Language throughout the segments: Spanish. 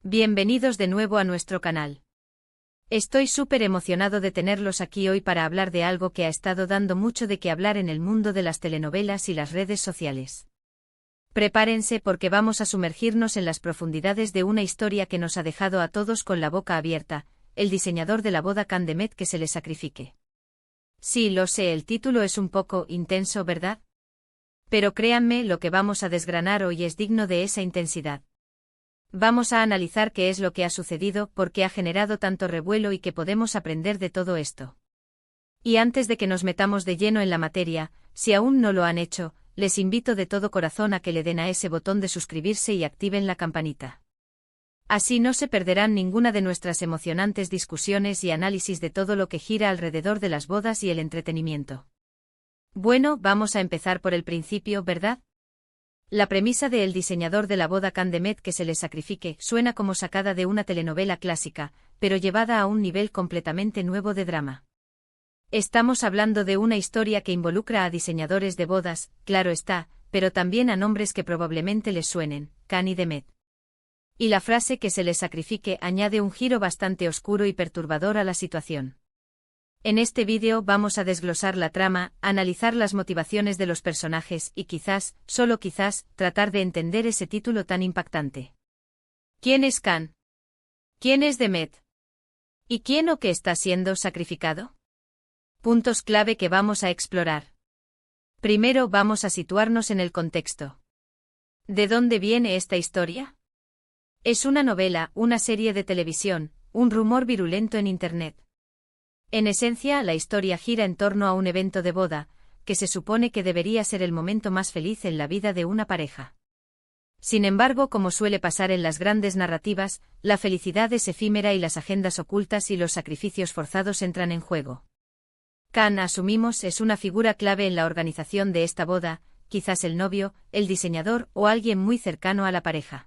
Bienvenidos de nuevo a nuestro canal. Estoy súper emocionado de tenerlos aquí hoy para hablar de algo que ha estado dando mucho de qué hablar en el mundo de las telenovelas y las redes sociales. Prepárense porque vamos a sumergirnos en las profundidades de una historia que nos ha dejado a todos con la boca abierta, el diseñador de la boda Can Demet que se le sacrifique. Sí, lo sé, el título es un poco intenso, ¿verdad? Pero créanme, lo que vamos a desgranar hoy es digno de esa intensidad. Vamos a analizar qué es lo que ha sucedido, por qué ha generado tanto revuelo y qué podemos aprender de todo esto. Y antes de que nos metamos de lleno en la materia, si aún no lo han hecho, les invito de todo corazón a que le den a ese botón de suscribirse y activen la campanita. Así no se perderán ninguna de nuestras emocionantes discusiones y análisis de todo lo que gira alrededor de las bodas y el entretenimiento. Bueno, vamos a empezar por el principio, ¿verdad? La premisa de El diseñador de la boda Can Demet que se le sacrifique suena como sacada de una telenovela clásica, pero llevada a un nivel completamente nuevo de drama. Estamos hablando de una historia que involucra a diseñadores de bodas, claro está, pero también a nombres que probablemente les suenen, Can y Demet. Y la frase que se le sacrifique añade un giro bastante oscuro y perturbador a la situación. En este vídeo vamos a desglosar la trama, analizar las motivaciones de los personajes y quizás, solo quizás, tratar de entender ese título tan impactante. ¿Quién es Can? ¿Quién es Demet? ¿Y quién o qué está siendo sacrificado? Puntos clave que vamos a explorar. Primero vamos a situarnos en el contexto. ¿De dónde viene esta historia? Es una novela, una serie de televisión, un rumor virulento en Internet. En esencia, la historia gira en torno a un evento de boda, que se supone que debería ser el momento más feliz en la vida de una pareja. Sin embargo, como suele pasar en las grandes narrativas, la felicidad es efímera y las agendas ocultas y los sacrificios forzados entran en juego. Can, asumimos, es una figura clave en la organización de esta boda, quizás el novio, el diseñador o alguien muy cercano a la pareja.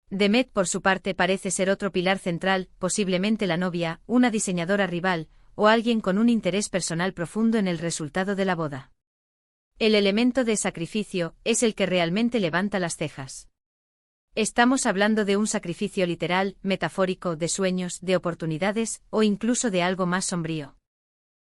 Demet, por su parte, parece ser otro pilar central, posiblemente la novia, una diseñadora rival, o alguien con un interés personal profundo en el resultado de la boda. El elemento de sacrificio es el que realmente levanta las cejas. Estamos hablando de un sacrificio literal, metafórico, de sueños, de oportunidades, o incluso de algo más sombrío.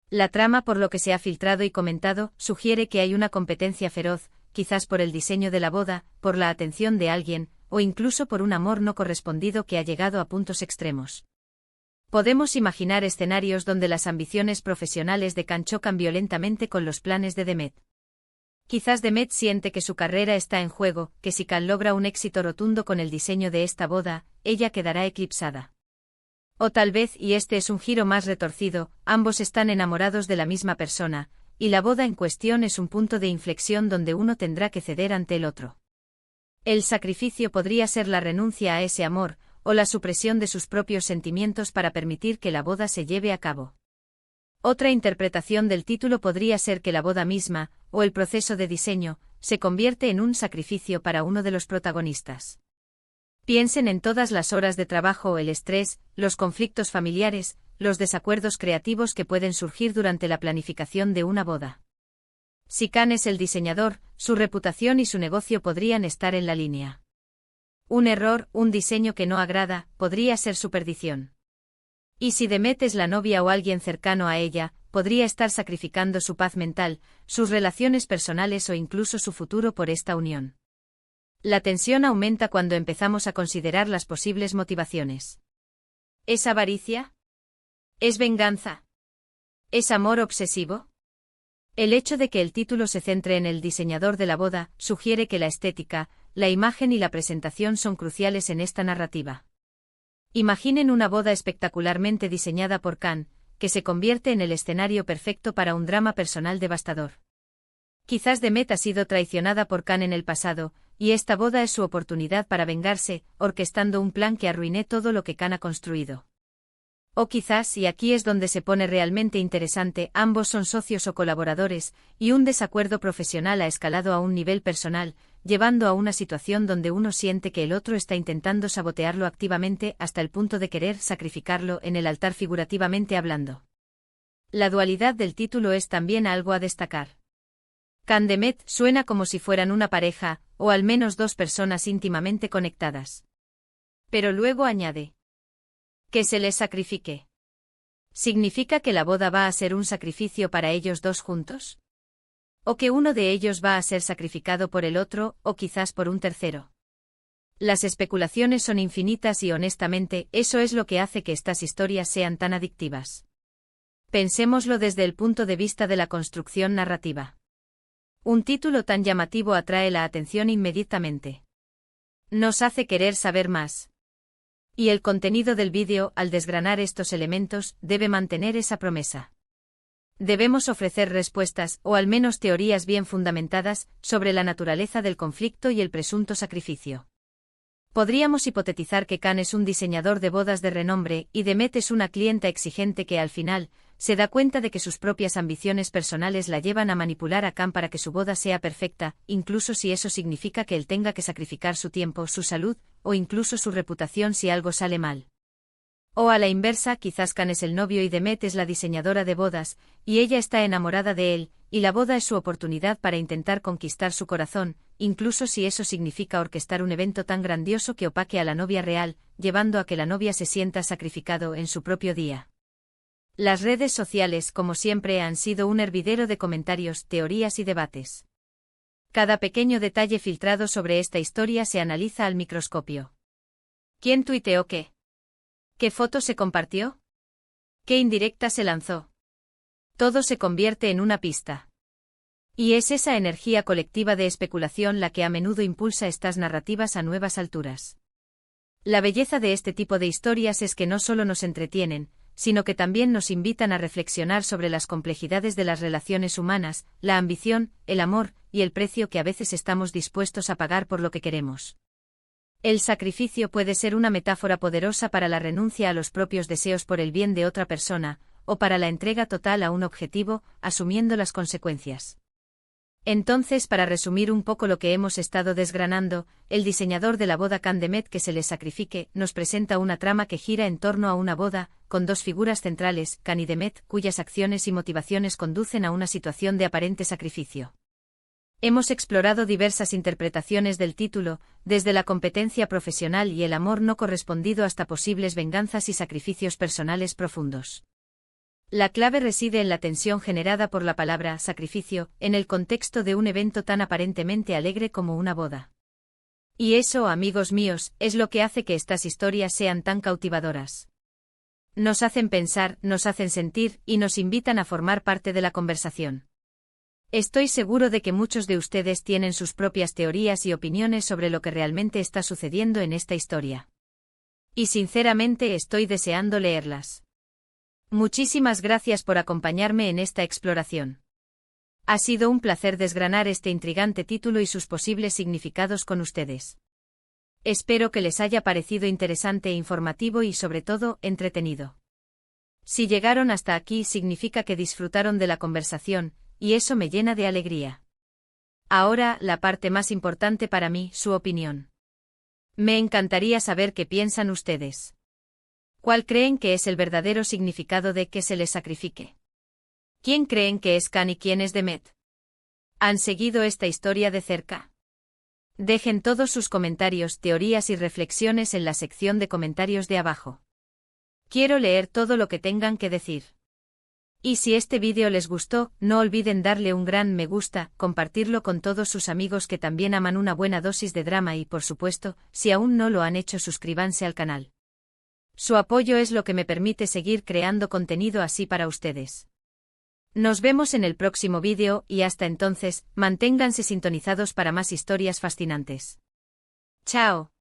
La trama, por lo que se ha filtrado y comentado, sugiere que hay una competencia feroz, quizás por el diseño de la boda, por la atención de alguien, o incluso por un amor no correspondido que ha llegado a puntos extremos. Podemos imaginar escenarios donde las ambiciones profesionales de Can chocan violentamente con los planes de Demet. Quizás Demet siente que su carrera está en juego, que si Can logra un éxito rotundo con el diseño de esta boda, ella quedará eclipsada. O tal vez, y este es un giro más retorcido, ambos están enamorados de la misma persona, y la boda en cuestión es un punto de inflexión donde uno tendrá que ceder ante el otro. El sacrificio podría ser la renuncia a ese amor, o la supresión de sus propios sentimientos para permitir que la boda se lleve a cabo. Otra interpretación del título podría ser que la boda misma, o el proceso de diseño, se convierte en un sacrificio para uno de los protagonistas. Piensen en todas las horas de trabajo, el estrés, los conflictos familiares, los desacuerdos creativos que pueden surgir durante la planificación de una boda. Si Can es el diseñador, su reputación y su negocio podrían estar en la línea. Un error, un diseño que no agrada, podría ser su perdición. Y si Demet es la novia o alguien cercano a ella, podría estar sacrificando su paz mental, sus relaciones personales o incluso su futuro por esta unión. La tensión aumenta cuando empezamos a considerar las posibles motivaciones. ¿Es avaricia? ¿Es venganza? ¿Es amor obsesivo? El hecho de que el título se centre en el diseñador de la boda sugiere que la estética, la imagen y la presentación son cruciales en esta narrativa. Imaginen una boda espectacularmente diseñada por Can, que se convierte en el escenario perfecto para un drama personal devastador. Quizás Demet ha sido traicionada por Can en el pasado, y esta boda es su oportunidad para vengarse, orquestando un plan que arruine todo lo que Can ha construido. O quizás, y aquí es donde se pone realmente interesante, ambos son socios o colaboradores, y un desacuerdo profesional ha escalado a un nivel personal, llevando a una situación donde uno siente que el otro está intentando sabotearlo activamente hasta el punto de querer sacrificarlo en el altar figurativamente hablando. La dualidad del título es también algo a destacar. Can Demet suena como si fueran una pareja, o al menos dos personas íntimamente conectadas. Pero luego añade: que se les sacrifique. ¿Significa que la boda va a ser un sacrificio para ellos dos juntos? ¿O que uno de ellos va a ser sacrificado por el otro, o quizás por un tercero? Las especulaciones son infinitas y honestamente, eso es lo que hace que estas historias sean tan adictivas. Pensémoslo desde el punto de vista de la construcción narrativa. Un título tan llamativo atrae la atención inmediatamente. Nos hace querer saber más. Y el contenido del vídeo, al desgranar estos elementos, debe mantener esa promesa. Debemos ofrecer respuestas, o al menos teorías bien fundamentadas, sobre la naturaleza del conflicto y el presunto sacrificio. Podríamos hipotetizar que Khan es un diseñador de bodas de renombre, y Demet es una clienta exigente que al final, se da cuenta de que sus propias ambiciones personales la llevan a manipular a Khan para que su boda sea perfecta, incluso si eso significa que él tenga que sacrificar su tiempo, su salud, o incluso su reputación si algo sale mal. O a la inversa, quizás Khan es el novio y Demet es la diseñadora de bodas, y ella está enamorada de él, y la boda es su oportunidad para intentar conquistar su corazón, incluso si eso significa orquestar un evento tan grandioso que opaque a la novia real, llevando a que la novia se sienta sacrificado en su propio día. Las redes sociales, como siempre, han sido un hervidero de comentarios, teorías y debates. Cada pequeño detalle filtrado sobre esta historia se analiza al microscopio. ¿Quién tuiteó qué? ¿Qué foto se compartió? ¿Qué indirecta se lanzó? Todo se convierte en una pista. Y es esa energía colectiva de especulación la que a menudo impulsa estas narrativas a nuevas alturas. La belleza de este tipo de historias es que no solo nos entretienen, sino que también nos invitan a reflexionar sobre las complejidades de las relaciones humanas, la ambición, el amor, y el precio que a veces estamos dispuestos a pagar por lo que queremos. El sacrificio puede ser una metáfora poderosa para la renuncia a los propios deseos por el bien de otra persona, o para la entrega total a un objetivo, asumiendo las consecuencias. Entonces, para resumir un poco lo que hemos estado desgranando, el diseñador de la boda Khan Demet que se les sacrifique, nos presenta una trama que gira en torno a una boda, con dos figuras centrales, Khan y Demet, cuyas acciones y motivaciones conducen a una situación de aparente sacrificio. Hemos explorado diversas interpretaciones del título, desde la competencia profesional y el amor no correspondido hasta posibles venganzas y sacrificios personales profundos. La clave reside en la tensión generada por la palabra sacrificio, en el contexto de un evento tan aparentemente alegre como una boda. Y eso, amigos míos, es lo que hace que estas historias sean tan cautivadoras. Nos hacen pensar, nos hacen sentir, y nos invitan a formar parte de la conversación. Estoy seguro de que muchos de ustedes tienen sus propias teorías y opiniones sobre lo que realmente está sucediendo en esta historia. Y sinceramente estoy deseando leerlas. Muchísimas gracias por acompañarme en esta exploración. Ha sido un placer desgranar este intrigante título y sus posibles significados con ustedes. Espero que les haya parecido interesante e informativo y sobre todo, entretenido. Si llegaron hasta aquí significa que disfrutaron de la conversación, y eso me llena de alegría. Ahora, la parte más importante para mí, su opinión. Me encantaría saber qué piensan ustedes. ¿Cuál creen que es el verdadero significado de que se les sacrifique? ¿Quién creen que es Khan y quién es Demet? ¿Han seguido esta historia de cerca? Dejen todos sus comentarios, teorías y reflexiones en la sección de comentarios de abajo. Quiero leer todo lo que tengan que decir. Y si este vídeo les gustó, no olviden darle un gran me gusta, compartirlo con todos sus amigos que también aman una buena dosis de drama y, por supuesto, si aún no lo han hecho, suscríbanse al canal. Su apoyo es lo que me permite seguir creando contenido así para ustedes. Nos vemos en el próximo vídeo y hasta entonces, manténganse sintonizados para más historias fascinantes. ¡Chao!